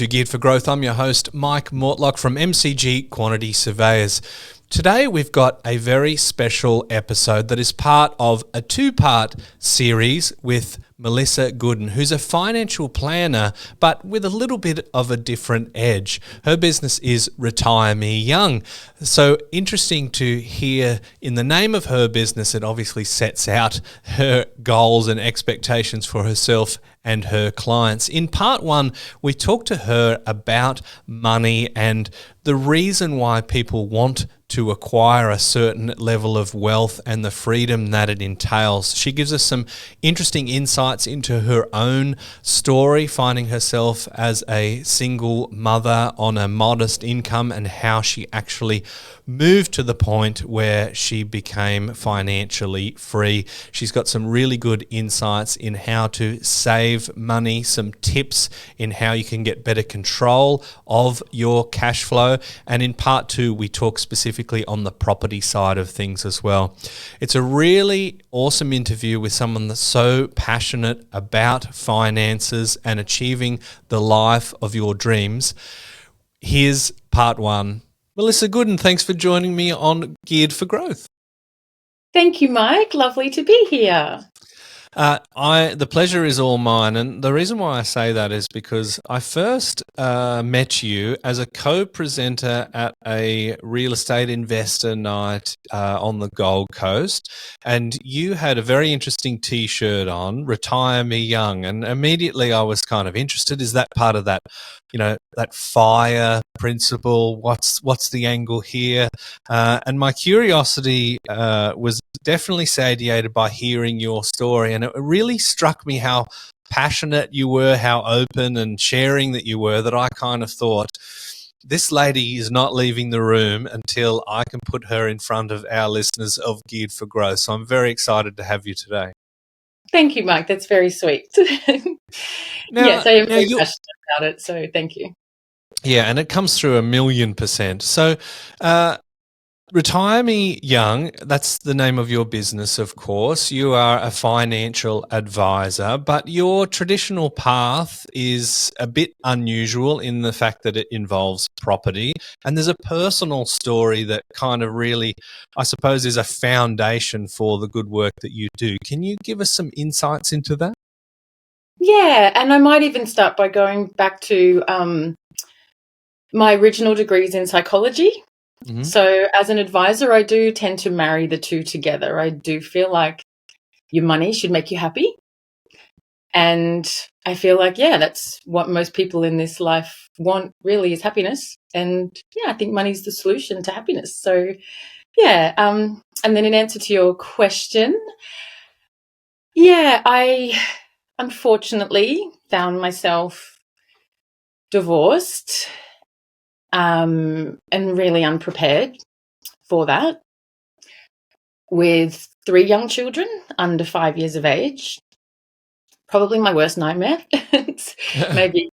to Geared for Growth. I'm your host, Mike Mortlock from MCG Quantity Surveyors. Today we've got a very special episode that is part of a two-part series with Melissa Goodin, who's a financial planner, but with a little bit of a different edge. Her business is Retire Me Young. So interesting to hear in the name of her business, it obviously sets out her goals and expectations for herself and her clients. In part one, we talked to her about money and the reason why people want to acquire a certain level of wealth and the freedom that it entails. She gives us some interesting insights into her own story, finding herself as a single mother on a modest income and how she actually moved to the point where she became financially free. She's got some really good insights in how to save money, some tips in how you can get better control of your cash flow. And in part two, we talk specifically on the property side of things as well. It's a really awesome interview with someone that's so passionate about finances and achieving the life of your dreams. Here's part one. Melissa Goodin, thanks for joining me on Geared for Growth. Thank you, Mike. Lovely to be here. The pleasure is all mine, and the reason why I say that is because I first met you as a co-presenter at a real estate investor night on the Gold Coast, and you had a very interesting T-shirt on, "Retire Me Young," and immediately I was kind of interested. Is that part of that, that FIRE principle? What's the angle here? And my curiosity was definitely satiated by hearing your story, and it really struck me how passionate you were, how open and sharing that you were, that I kind of thought, this lady is not leaving the room until I can put her in front of our listeners of Geared for Growth. So I'm very excited to have you today. Thank you, Mike. That's very sweet. Yes, I am very passionate about it, so thank you. Yeah, and it comes through 1,000,000%. So Retire Me Young, that's the name of your business, of course. You are a financial advisor, but your traditional path is a bit unusual in the fact that it involves property. And there's a personal story that kind of really, I suppose, is a foundation for the good work that you do. Can you give us some insights into that? Yeah, and I might even start by going back to my original degrees in psychology. Mm-hmm. So as an advisor, I do tend to marry the two together. I do feel like your money should make you happy. And I feel like, that's what most people in this life want, really, is happiness. And I think money's the solution to happiness. So and then in answer to your question, I unfortunately found myself divorced and really unprepared for that, with 3 young children under 5 years of age. Probably my worst nightmare. Maybe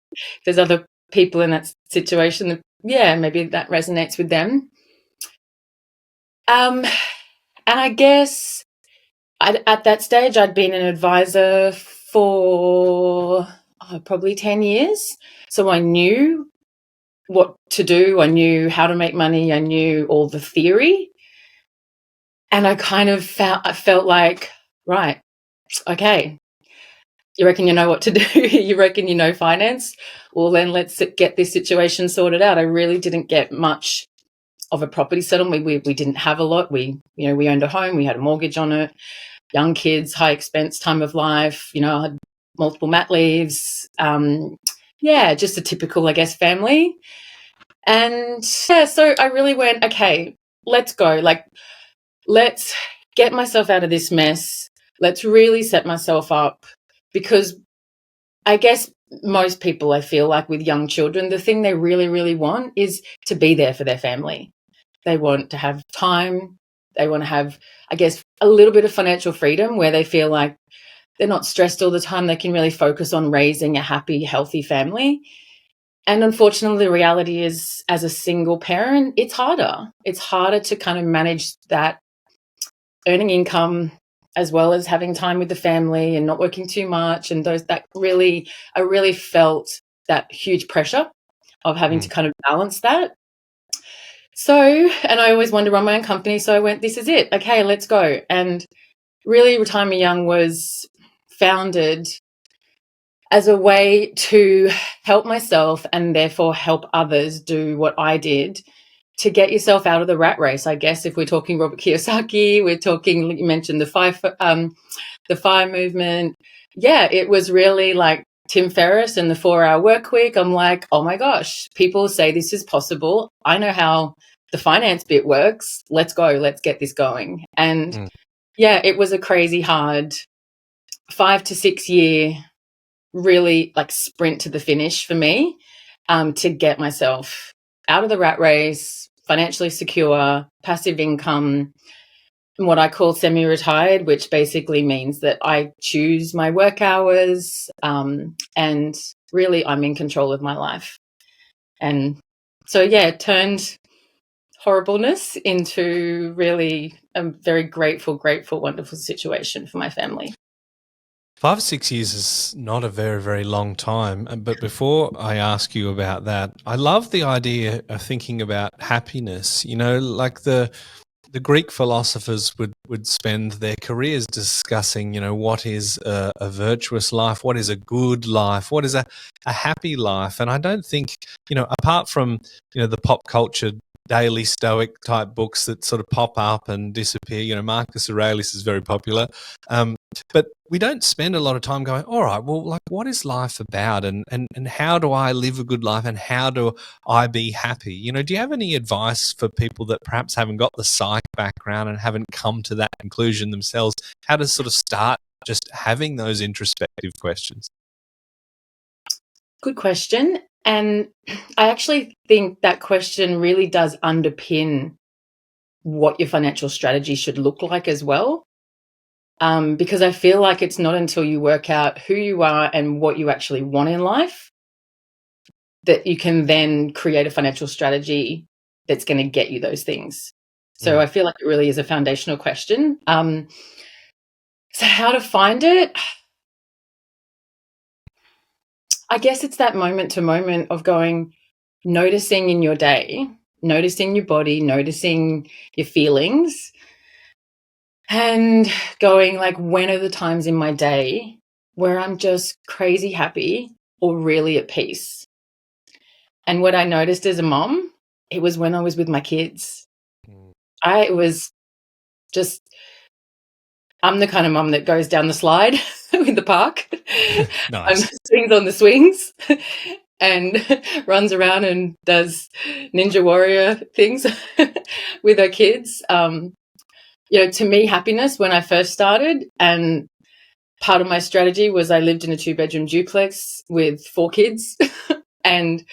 there's other people in that situation that, maybe that resonates with them. And I guess at that stage I'd been an advisor for probably 10 years. So I knew what to do. I knew how to make money. I knew all the theory. And I kind of felt like, right, okay, you reckon you know what to do? You reckon you know finance? Well, then let's get this situation sorted out. I really didn't get much of a property settlement. We didn't have a lot. We owned a home. We had a mortgage on it. Young kids, high expense time of life. I had multiple mat leaves. Just a typical, I guess, family. And so I really went, okay, let's go. Like, let's get myself out of this mess. Let's really set myself up, because I guess most people, I feel like, with young children, the thing they really, really want is to be there for their family. They want to have time. They want to have, I guess, a little bit of financial freedom where they feel like they're not stressed all the time. They can really focus on raising a happy, healthy family. And unfortunately, the reality is, as a single parent, it's harder. It's harder to kind of manage that earning income as well as having time with the family and not working too much. And I really felt that huge pressure of having to kind of balance that. So, and I always wanted to run my own company. So I went, this is it. Okay, let's go. And really, Retirement Young was founded as a way to help myself and therefore help others do what I did to get yourself out of the rat race. I guess if we're talking Robert Kiyosaki, we're talking, you mentioned the FIRE movement. Yeah, it was really like Tim Ferriss and the 4-hour work week. I'm like, oh my gosh, people say this is possible. I know how the finance bit works. Let's go. Let's get this going. And yeah, it was a crazy hard 5 to 6 year really like sprint to the finish for me, to get myself out of the rat race, financially secure, passive income, and what I call semi-retired, which basically means that I choose my work hours, and really I'm in control of my life. And so, yeah, it turned horribleness into really a very grateful, wonderful situation for my family. 5 or 6 years is not a very, very long time. But before I ask you about that, I love the idea of thinking about happiness. You know, like the Greek philosophers would spend their careers discussing, you know, what is a virtuous life, what is a good life, what is a happy life. And I don't think, you know, apart from, you know, the pop culture daily stoic type books that sort of pop up and disappear, you know, Marcus Aurelius is very popular. But we don't spend a lot of time going, all right, well, like, what is life about, and how do I live a good life, and how do I be happy? You know, do you have any advice for people that perhaps haven't got the psych background and haven't come to that conclusion themselves, how to sort of start just having those introspective questions? Good question. And I actually think that question really does underpin what your financial strategy should look like as well. Because I feel like it's not until you work out who you are and what you actually want in life that you can then create a financial strategy that's going to get you those things. So I feel like it really is a foundational question. So how to find it? I guess it's that moment to moment of noticing in your day, noticing your body, noticing your feelings, and going like, when are the times in my day where I'm just crazy happy or really at peace? And what I noticed as a mom, it was when I was with my kids. I was just, I'm the kind of mom that goes down the slide in the park, Nice. swings on the swings, and runs around and does ninja warrior things with her kids. You know, to me, happiness when I first started, and part of my strategy was I lived in a 2-bedroom duplex with 4 kids, and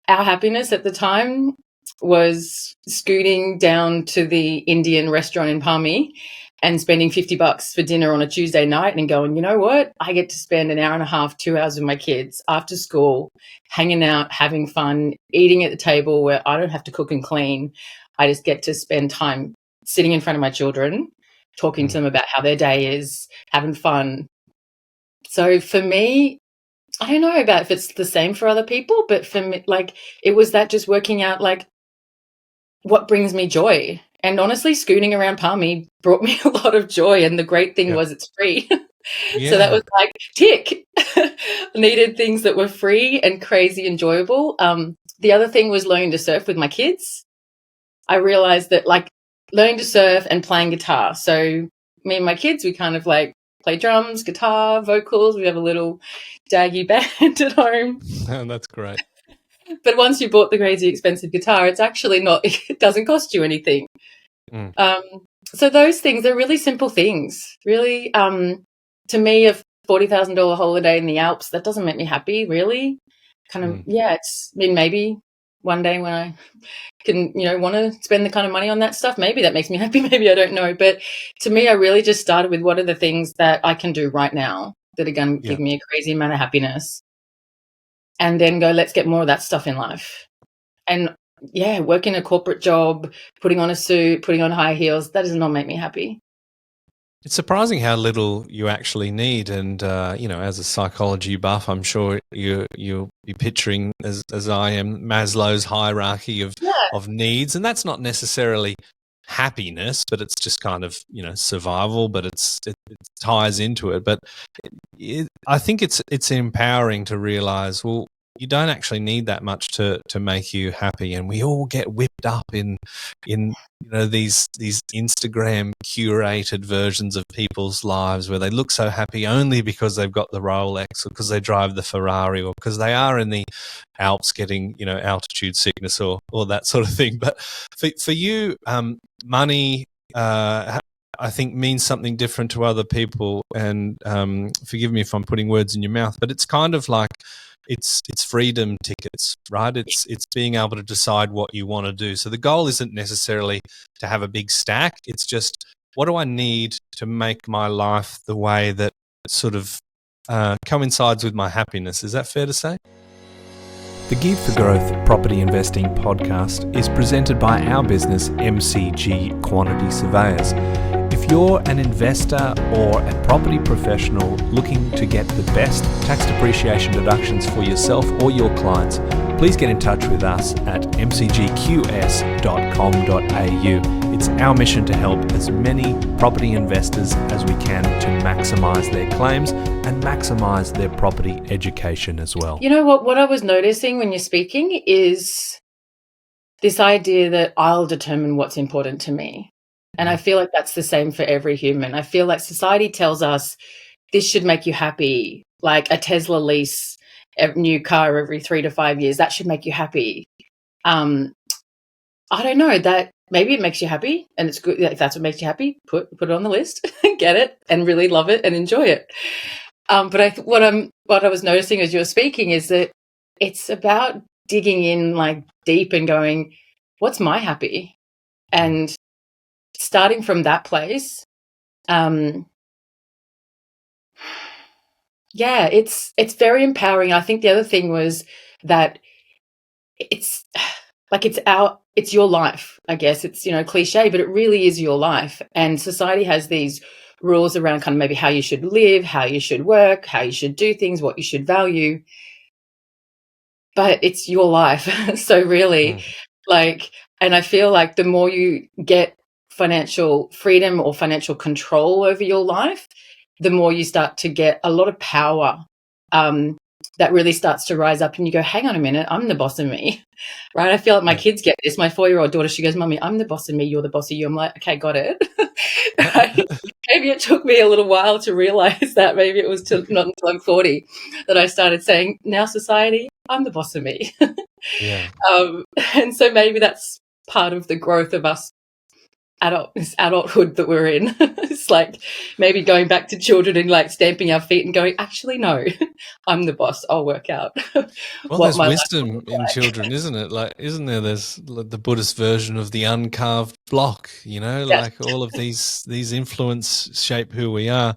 our happiness at the time was scooting down to the Indian restaurant in Palmy and spending $50 for dinner on a Tuesday night and going, you know what? I get to spend an hour and a half, 2 hours with my kids after school, hanging out, having fun, eating at the table where I don't have to cook and clean. I just get to spend time sitting in front of my children, talking to them about how their day is, having fun. So for me, I don't know about if it's the same for other people, but for me, like, it was that just working out, like, what brings me joy. And honestly, scooting around Palmy brought me a lot of joy. And the great thing was it's free. So that was like, tick. Needed things that were free and crazy enjoyable. The other thing was learning to surf with my kids. I realized that, like, learning to surf and playing guitar. So me and my kids, we kind of like play drums, guitar, vocals. We have a little daggy band at home. Oh, that's great. But once you bought the crazy expensive guitar, it's actually not, it doesn't cost you anything. So those things are really simple things. Really, to me, a $40,000 holiday in the Alps, that doesn't make me happy, really. Kind of, it's, I mean, maybe one day when I can, you know, want to spend the kind of money on that stuff, maybe that makes me happy, maybe I don't know. But to me, I really just started with what are the things that I can do right now that are going to give me a crazy amount of happiness. And then go, let's get more of that stuff in life. And yeah, working a corporate job, putting on a suit, putting on high heels, that does not make me happy. It's surprising how little you actually need, and as a psychology buff, I'm sure you'll be picturing, as I am, Maslow's hierarchy of needs, and that's not necessarily happiness, but it's just kind of survival, but it ties into it. But I think it's empowering to realize, well, you don't actually need that much to make you happy, and we all get whipped up in these Instagram curated versions of people's lives where they look so happy only because they've got the Rolex, or because they drive the Ferrari, or because they are in the Alps getting altitude sickness or that sort of thing. But for you, money, I think, means something different to other people. And forgive me if I'm putting words in your mouth, but it's kind of like it's freedom tickets, right? It's being able to decide what you want to do. So the goal isn't necessarily to have a big stack. It's just, what do I need to make my life the way that sort of coincides with my happiness? Is that fair to say? The Geared for Growth Property Investing podcast is presented by our business, MCG Quantity Surveyors. If you're an investor or a property professional looking to get the best tax depreciation deductions for yourself or your clients, please get in touch with us at mcgqs.com.au. It's our mission to help as many property investors as we can to maximise their claims and maximise their property education as well. You know what I was noticing when you're speaking is this idea that I'll determine what's important to me. And I feel like that's the same for every human. I feel like society tells us this should make you happy, like a Tesla lease, a new car every 3 to 5 years. That should make you happy. I don't know, that maybe it makes you happy, and it's good. If that's what makes you happy, put it on the list, get it, and really love it and enjoy it. But what I was noticing as you were speaking is that it's about digging in like deep and going, what's my happy? And starting from that place, it's very empowering. I think the other thing was that it's like it's your life, I guess. It's, cliche, but it really is your life. And society has these rules around kind of maybe how you should live, how you should work, how you should do things, what you should value. But it's your life. So really, and I feel like the more you get financial freedom or financial control over your life, the more you start to get a lot of power that really starts to rise up, and you go, hang on a minute, I'm the boss of me, right? I feel like my kids get this. My 4-year-old daughter, she goes, Mummy, I'm the boss of me, you're the boss of you. I'm like, okay, got it. Maybe it took me a little while to realize that. Maybe it was not until I'm 40 that I started saying, now society, I'm the boss of me. Yeah. And so maybe that's part of the growth of us this adulthood that we're in. It's like maybe going back to children and like stamping our feet and going, actually, no, I'm the boss. I'll work out. Well, there's wisdom in children, isn't it? Like, isn't there? There's the Buddhist version of the uncarved block. Like all of these influence shape who we are.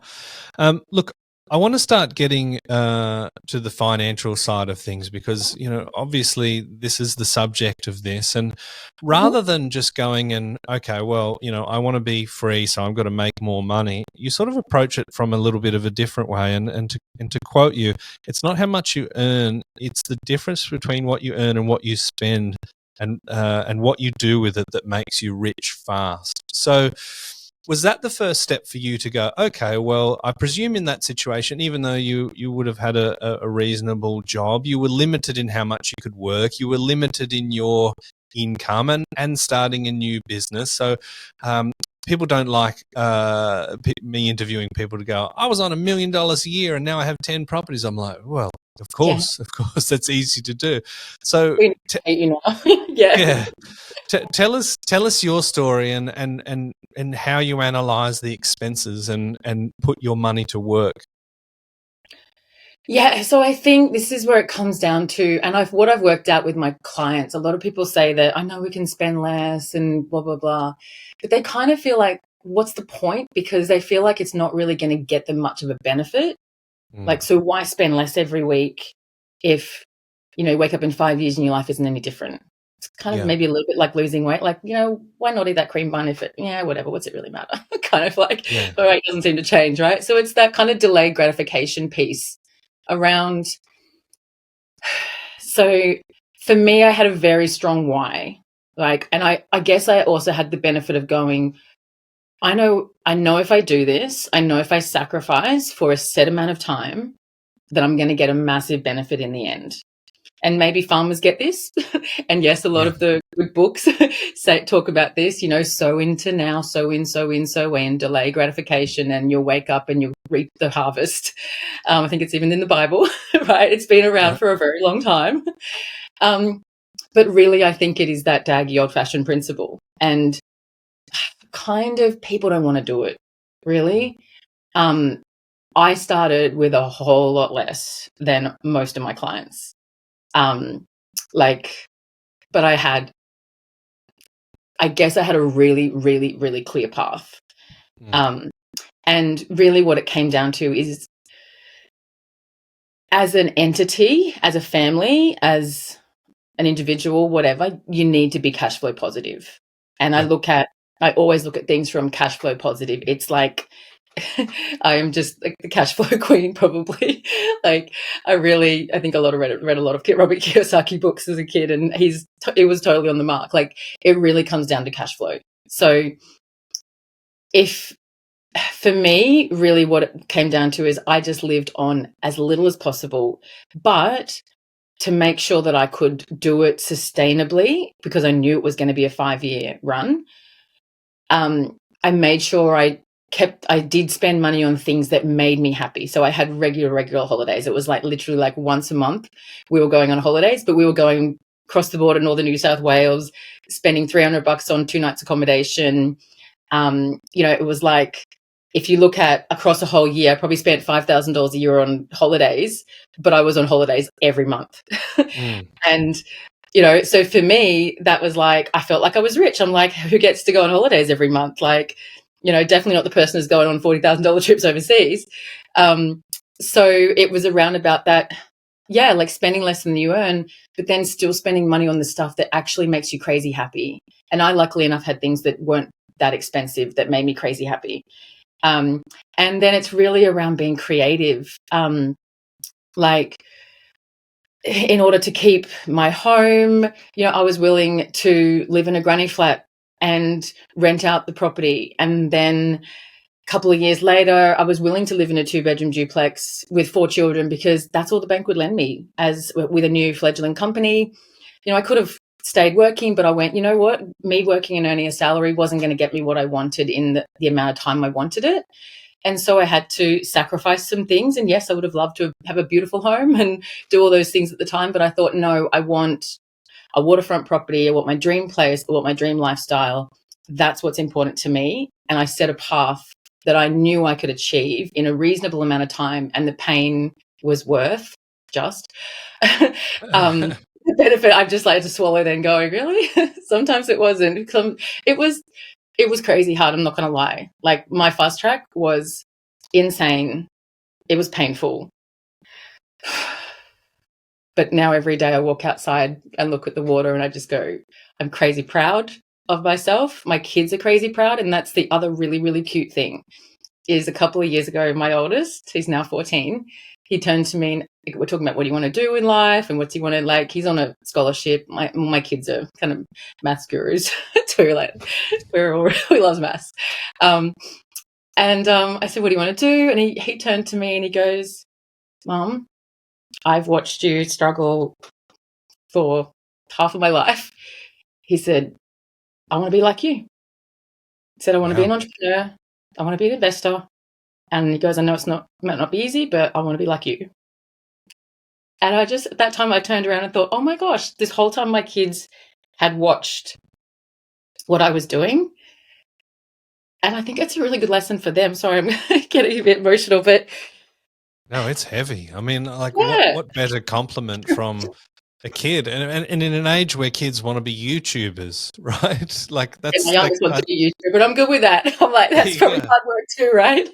Look, I want to start getting to the financial side of things because, obviously this is the subject of this. And rather than just going and, okay, well, I want to be free, so I've got to make more money, you sort of approach it from a little bit of a different way. And to quote you, it's not how much you earn, it's the difference between what you earn and what you spend and what you do with it that makes you rich fast. So, was that the first step for you to go, okay, well, I presume in that situation, even though you would have had a reasonable job, you were limited in how much you could work, you were limited in your income and starting a new business. So people don't like me interviewing people to go, I was on $1 million a year and now I have 10 properties. I'm like, well, of course, that's easy to do. So, yeah. Tell us your story and how you analyze the expenses and put your money to work. Yeah, so I think this is where it comes down to, and what I've worked out with my clients, a lot of people say that I know we can spend less and blah, blah, blah, but they kind of feel like, what's the point? Because they feel like it's not really going to get them much of a benefit. Like, so why spend less every week if, you wake up in 5 years and your life isn't any different? It's kind of Yeah. maybe a little bit like losing weight. Like, why not eat that cream bun if whatever, what's it really matter? Kind of like, Yeah. my weight doesn't seem to change, right? So it's that kind of delayed gratification piece around. So for me, I had a very strong why. Like, and I guess I also had the benefit of going, I know if I do this, I know if I sacrifice for a set amount of time, that I'm going to get a massive benefit in the end. And maybe farmers get this. And yes, a lot Yeah. of the good books talk about this, sow into now, sow in, delay gratification, and you'll wake up and you'll reap the harvest. I think it's even in the Bible, right? It's been around for a very long time. But really, I think it is that daggy old-fashioned principle. And kind of people don't want to do it, really. I started with a whole lot less than most of my clients. But I guess I had a really, really, really clear path. And really what it came down to is, as an entity, as a family, as an individual, whatever, you need to be cash flow positive. And I always look at things from cash flow positive. It's like, I am just like the cash flow queen, probably. Like, I think a lot of read a lot of Robert Kiyosaki books as a kid, and it was totally on the mark. Like, it really comes down to cash flow. So for me, really what it came down to is I just lived on as little as possible, but to make sure that I could do it sustainably, because I knew it was going to be a 5-year run. I made sure I did spend money on things that made me happy. So I had regular holidays. It was like literally like once a month we were going on holidays, but we were going across the border, northern New South Wales, spending $300 on 2 nights accommodation. It was like, if you look at across a whole year, I probably spent $5,000 a year on holidays, but I was on holidays every month. And so for me, that was like, I felt like I was rich. I'm like, who gets to go on holidays every month? Like, definitely not the person who's going on $40,000 trips overseas. So it was around about that, like spending less than you earn, but then still spending money on the stuff that actually makes you crazy happy. And I, luckily enough, had things that weren't that expensive that made me crazy happy. And then it's really around being creative. Like, in order to keep my home, I was willing to live in a granny flat and rent out the property. And then a couple of years later, I was willing to live in a 2-bedroom duplex with 4 children, because that's all the bank would lend me, as with a new fledgling company. I could have stayed working, but I went, you know what, me working and earning a salary wasn't going to get me what I wanted in the amount of time I wanted it. And so I had to sacrifice some things. And yes, I would have loved to have a beautiful home and do all those things at the time. But I thought, no, I want a waterfront property. I want my dream place. I want my dream lifestyle. That's what's important to me. And I set a path that I knew I could achieve in a reasonable amount of time. And the pain was worth just. The benefit, I just like to swallow then going, really? Sometimes it wasn't. It was crazy hard, I'm not going to lie. Like, my fast track was insane. It was painful. But now every day I walk outside and look at the water and I just go, I'm crazy proud of myself. My kids are crazy proud. And that's the other really, really cute thing, is a couple of years ago, my oldest, he's now 14, he turned to me and we're talking about what do you want to do in life and what do you want to, like, he's on a scholarship. My kids are kind of maths gurus too. Like, we love maths. I said, what do you want to do? And he turned to me and he goes, Mum, I've watched you struggle for half of my life. He said, I want to be like you. He said, I want to be an entrepreneur. I want to be an investor. And he goes, I know might not be easy, but I want to be like you. And at that time I turned around and thought, oh my gosh, this whole time my kids had watched what I was doing. And I think it's a really good lesson for them. Sorry, I'm getting a bit emotional, but no, it's heavy. I mean, like, what better compliment from a kid, and in an age where kids want to be YouTubers, right? Like, that's my youngest wants to be YouTuber, but I'm good with that. I'm like, that's probably hard work too, right?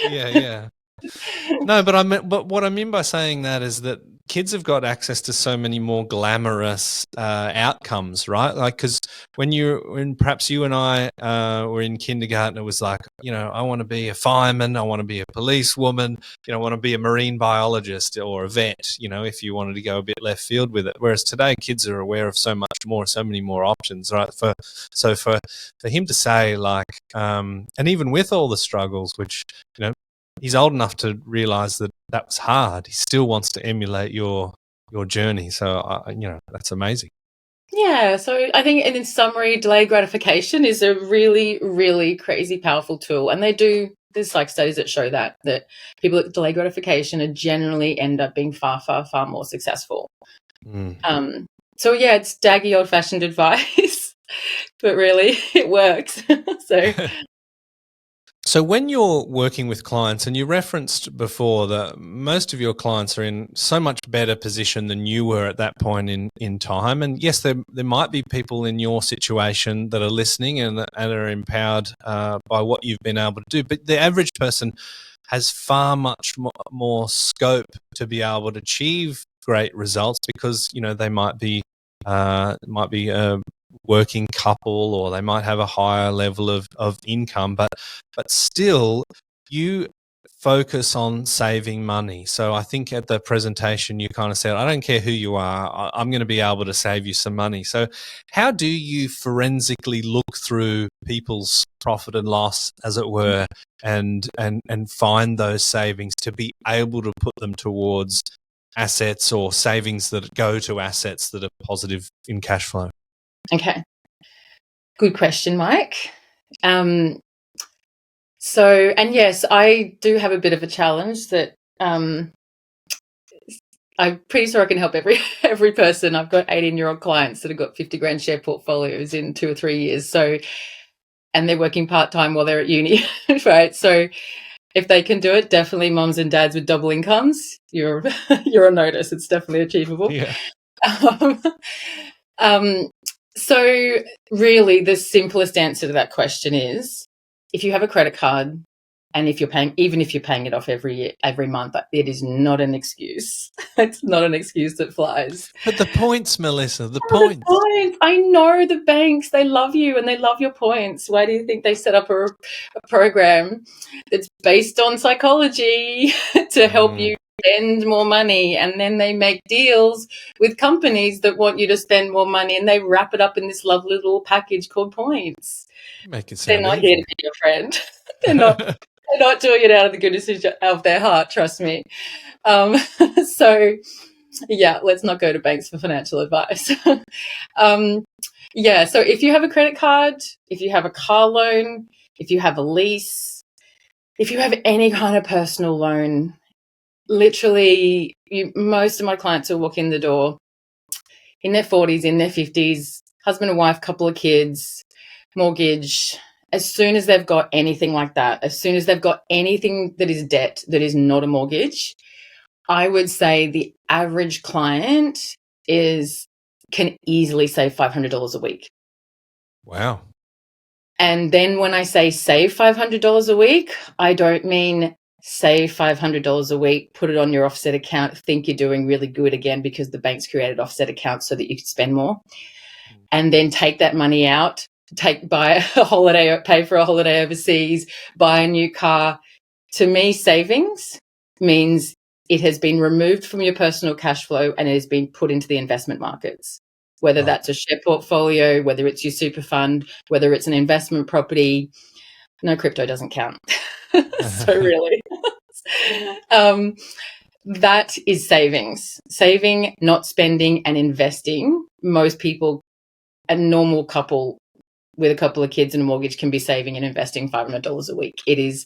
Yeah. No, but what I mean by saying that is that kids have got access to so many more glamorous outcomes, right? Like, because when perhaps you and I were in kindergarten, it was like, I want to be a fireman, I want to be a policewoman, I want to be a marine biologist or a vet, if you wanted to go a bit left field with it. Whereas today, kids are aware of so many more options, right? For him to say, like, and even with all the struggles, which, he's old enough to realize that was hard, he still wants to emulate your journey. So, that's amazing. Yeah, so I think in summary, delayed gratification is a really, really crazy powerful tool. And there's like studies that show that people with delayed gratification are generally end up being far, far, far more successful. So yeah, it's daggy old-fashioned advice, but really it works. So when you're working with clients, and you referenced before that most of your clients are in so much better position than you were at that point in time. And yes, there might be people in your situation that are listening and are empowered by what you've been able to do. But the average person has far much more scope to be able to achieve great results because, they might be a working couple, or they might have a higher level of income, but still you focus on saving money. So I think at the presentation you kind of said, I don't care who you are, I'm going to be able to save you some money. So how do you forensically look through people's profit and loss, as it were, and find those savings to be able to put them towards assets or savings that go to assets that are positive in cash flow? Okay. Good question, Mike. So, and yes, I do have a bit of a challenge that I'm pretty sure I can help every person. I've got 18-year-old clients that have got 50 grand share portfolios in 2 or 3 years. So, and they're working part-time while they're at uni, right? So if they can do it, definitely moms and dads with double incomes, you're on notice. It's definitely achievable. Yeah. So really the simplest answer to that question is, if you have a credit card and even if you're paying it off every month, it is not an excuse. It's not an excuse that flies. But the points, Melissa, the points. I know the banks, they love you and they love your points. Why do you think they set up a program that's based on psychology to help you spend more money? And then they make deals with companies that want you to spend more money, and they wrap it up in this lovely little package called points. Make it sound They're not evil. here to be your friend. They're not doing it out of the goodness of their heart, trust me. So yeah, let's not go to banks for financial advice. So if you have a credit card, if you have a car loan, if you have a lease, if you have any kind of personal loan, literally most of my clients will walk in the door in their 40s, in their 50s, husband and wife, couple of kids, mortgage. As soon as they've got anything like that, as soon as they've got anything that is debt that is not a mortgage, I would say the average client can easily save $500 a week. Wow. And then when I say save $500 a week, I don't mean save $500 a week, put it on your offset account, think you're doing really good again because the bank's created offset accounts so that you can spend more, and then take that money out, buy a holiday, pay for a holiday overseas, buy a new car. To me, savings means it has been removed from your personal cash flow and it has been put into the investment markets, whether that's a share portfolio, whether it's your super fund, whether it's an investment property. No, crypto doesn't count. So really, that is savings. Saving, not spending, and investing. Most people, a normal couple with a couple of kids and a mortgage, can be saving and investing $500 a week. It is,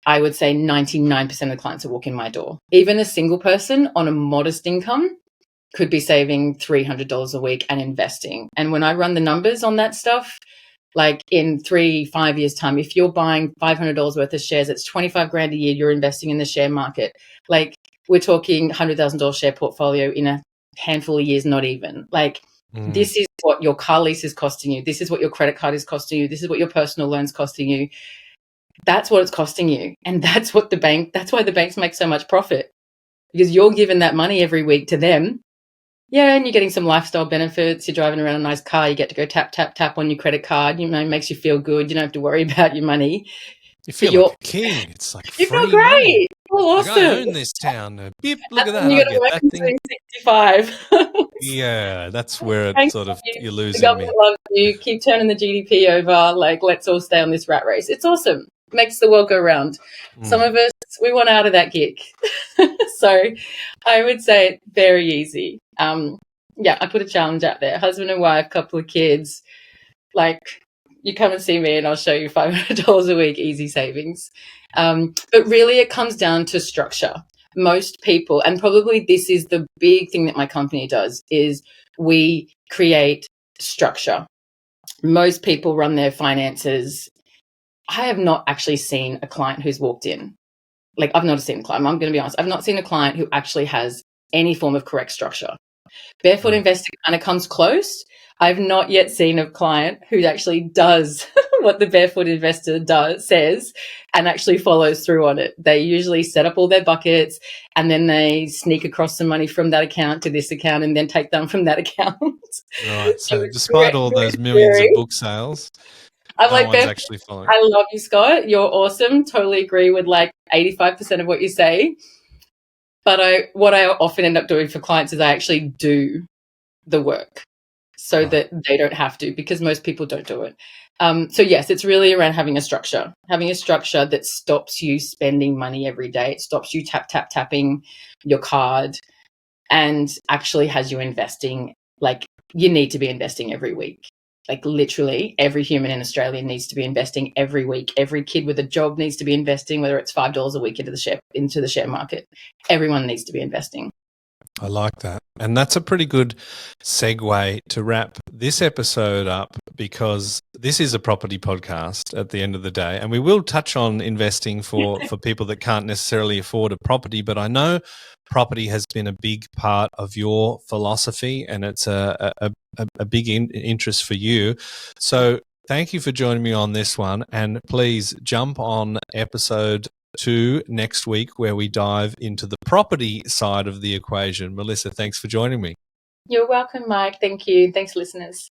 I would say 99% of the clients that walk in my door, even a single person on a modest income, could be saving $300 a week and investing. And when I run the numbers on that stuff, like in 3-5 years time, if you're buying $500 worth of shares, it's 25 grand a year you're investing in the share market. Like, we're talking $100,000 share portfolio in a handful of years, not even. Like, this is what your car lease is costing you. This is what your credit card is costing you. This is what your personal loan's costing you. That's what it's costing you. And that's why the banks make so much profit. because you're giving that money every week to them. Yeah, and you're getting some lifestyle benefits. You're driving around a nice car. You get to go tap, tap, tap on your credit card. It makes you feel good. You don't have to worry about your money. You feel like a king. It's like you free feel great. money. Oh, awesome. Like, I own this town. Beep, look at that. You I got to get work that until thing. you're 65. Yeah, that's where you're losing the government me. loves you. Keep turning the GDP over. Like, let's all stay on this rat race. It's awesome. Makes the world go round. Some of us, we want out of that gig. So I would say very easy. Yeah, I put a challenge out there. Husband and wife, couple of kids. Like, you come and see me and I'll show you $500 a week, easy savings. But really it comes down to structure. Most people, and probably this is the big thing that my company does, is we create structure. Most people run their finances. I have not actually seen a client who's walked in. Like, I've not seen a client. I'm going to be honest. I've not seen a client who actually has any form of correct structure. Barefoot Investor kind of comes close. I've not yet seen a client who actually does what the Barefoot Investor says and actually follows through on it. They usually set up all their buckets and then they sneak across some money from that account to this account and then take them from that account. Right. So despite all those millions of book sales, I'm no one's actually following. I love you, Scott. You're awesome. Totally agree with like 85% of what you say. But what I often end up doing for clients is I actually do the work so that they don't have to, because most people don't do it. So yes, it's really around having a structure that stops you spending money every day. It stops you tapping your card and actually has you investing. Like, you need to be investing every week. Like, literally every human in Australia needs to be investing every week. Every kid with a job needs to be investing, whether it's $5 a week into the share market. Everyone needs to be investing. I like that. And that's a pretty good segue to wrap this episode up, because this is a property podcast at the end of the day. And we will touch on investing for people that can't necessarily afford a property. But I know property has been a big part of your philosophy, and it's a big interest for you. So thank you for joining me on this one. And please jump on episode 2 next week, where we dive into the property side of the equation. Melissa, thanks for joining me. You're welcome, Mike. Thank you. Thanks, listeners.